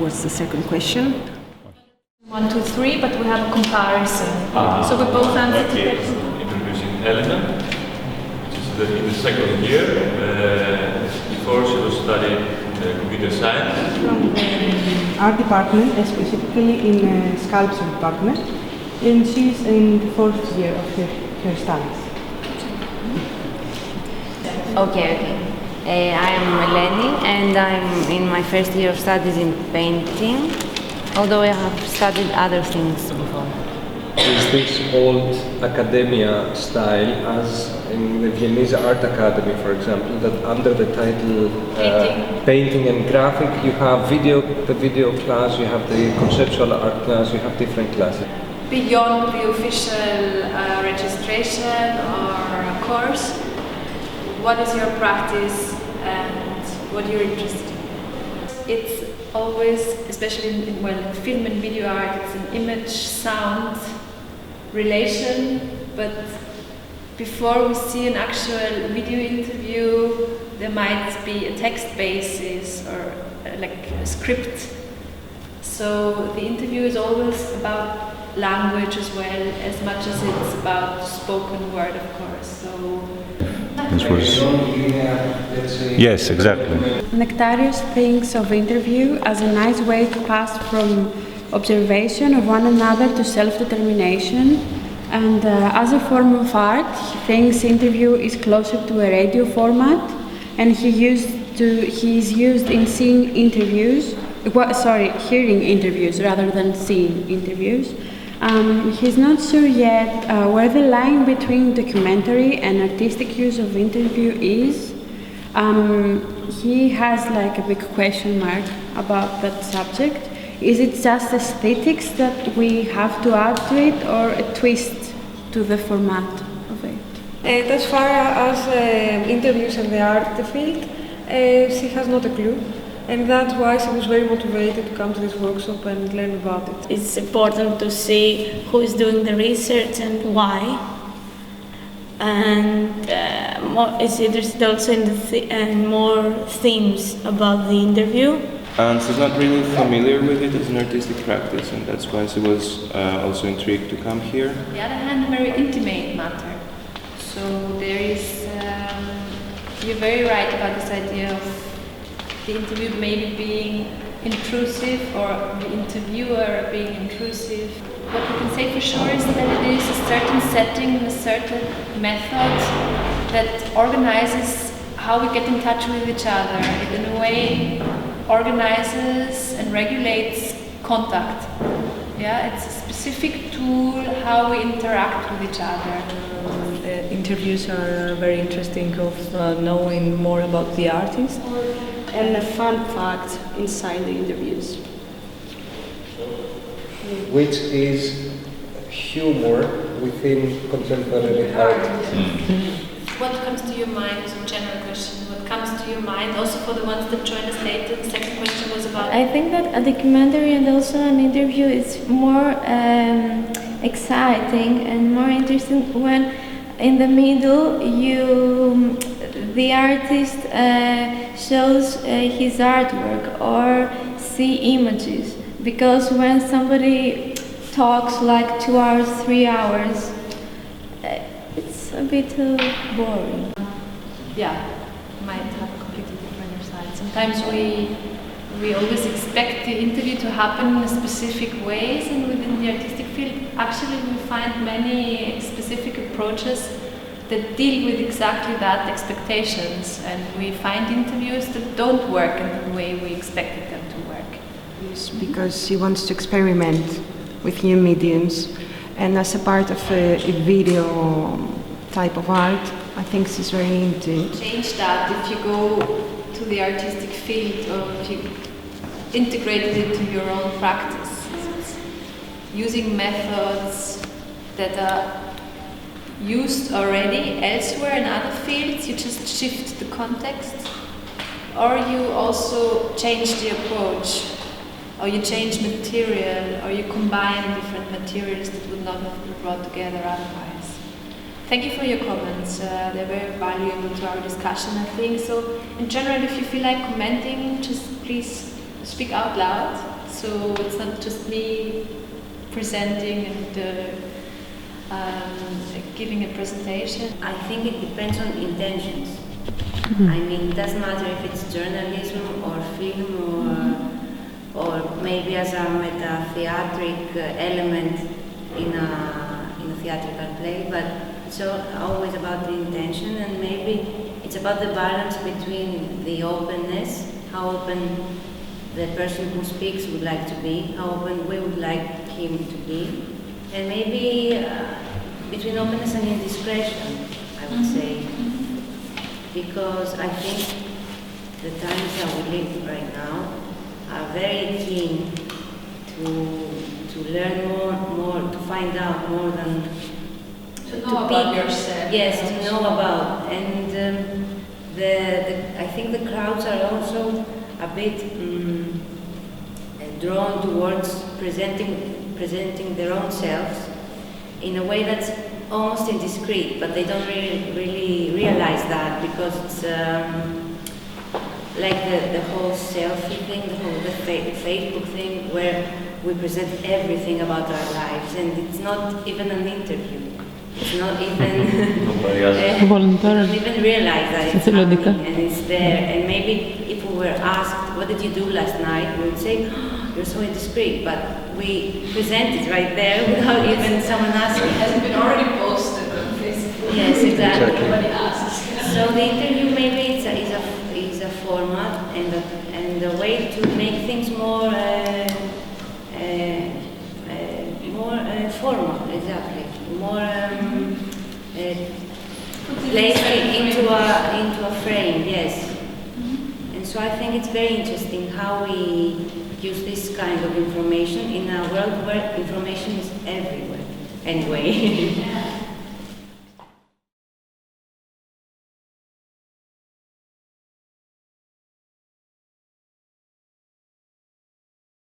what's the second question? 1, 2, 3, but we have a comparison. So we both answered the question. Introducing Elena, which is in the second year. Before she was studying computer science. From the art department, specifically in the sculpture department, and she's in the fourth year of her studies. Okay. I am Eleni and I'm in my first year of studies in painting, although I have studied other things before. Is this old academia style, as in the Viennese Art Academy, for example, that under the title painting and graphic, you have the video class, you have the conceptual art class, you have different classes? Beyond the official registration or course, what is your practice and what you're interested in? It's always, especially in film and video art, it's an image-sound relation, but before we see an actual video interview, there might be a text basis or like a script. So the interview is always about language as well, as much as it's about spoken word, of course. So Yes, exactly. Nectarios thinks of interview as a nice way to pass from observation of one another to self-determination, and as a form of art, he thinks interview is closer to a radio format, and he is used in hearing interviews rather than seeing interviews. He's not sure yet where the line between documentary and artistic use of interview is. He has like a big question mark about that subject. Is it just aesthetics that we have to add to it, or a twist to the format of it? As far as interviews in the art field, she has not a clue. And that's why she was very motivated to come to this workshop and learn about it. It's important to see who is doing the research and why. And is interested also in more themes about the interview. And she's not really familiar with it as an artistic practice, and that's why she was also intrigued to come here. on the other hand, a very intimate matter. So there is, you're very right about this idea of the interview maybe being intrusive or the interviewer being intrusive. What we can say for sure is that it is a certain setting, a certain method that organizes how we get in touch with each other. It in a way organizes and regulates contact. Yeah, it's a specific tool how we interact with each other. Interviews are very interesting of knowing more about the artist. And a fun fact inside the interviews. Which is humor within contemporary art. What comes to your mind is a general question. What comes to your mind, also for the ones that join us later? The second question was about... I think that a documentary and also an interview is more exciting and more interesting when in the middle the artist shows his artwork or see images, because when somebody talks like 2 hours, 3 hours, it's a bit boring. Yeah, might have a completely different side. Sometimes we always expect the interview to happen in specific ways, and within the artistic field, actually we find many specific approaches that deal with exactly that expectations, and we find interviews that don't work in the way we expected them to work. Yes, because she wants to experiment with new mediums, and as a part of a video type of art, I think she's very into it. Change that if you go to the artistic field or if you integrate it into your own practice. Using methods that are used already elsewhere in other fields, you just shift the context, or you also change the approach, or you change material, or you combine different materials that would not have been brought together otherwise. Thank you for your comments. They're very valuable to our discussion, I think. So, in general, if you feel like commenting, just please speak out loud, so it's not just me presenting and giving a presentation. I think it depends on intentions. I mean, it doesn't matter if it's journalism or film or maybe as a meta-theatric element in a theatrical play, but it's always about the intention, and maybe it's about the balance between the openness, how open the person who speaks would like to be, how open we would like him to be, and maybe between openness and indiscretion, I would say. Because I think the times that we live right now are very keen to learn more, to find out more than to know about yourself. Yes, to know about, and I think the crowds are also a bit drawn towards presenting their own selves in a way that's almost indiscreet, but they don't really realize that, because it's like the whole selfie thing, the Facebook thing, where we present everything about our lives, and it's not even an interview. It's not even we don't even realize that it's happening, and it's there. And maybe if we were asked, "What did you do last night?" we would say, "Oh, you're so indiscreet," but we present it right there without even someone asking. It hasn't been already posted on Facebook. Yes, exactly. Nobody asks. So the interview maybe is a format and a way to make things more formal, exactly, more placed into a frame, yes. And so I think it's very interesting how we use this kind of information in a world where information is everywhere. Anyway.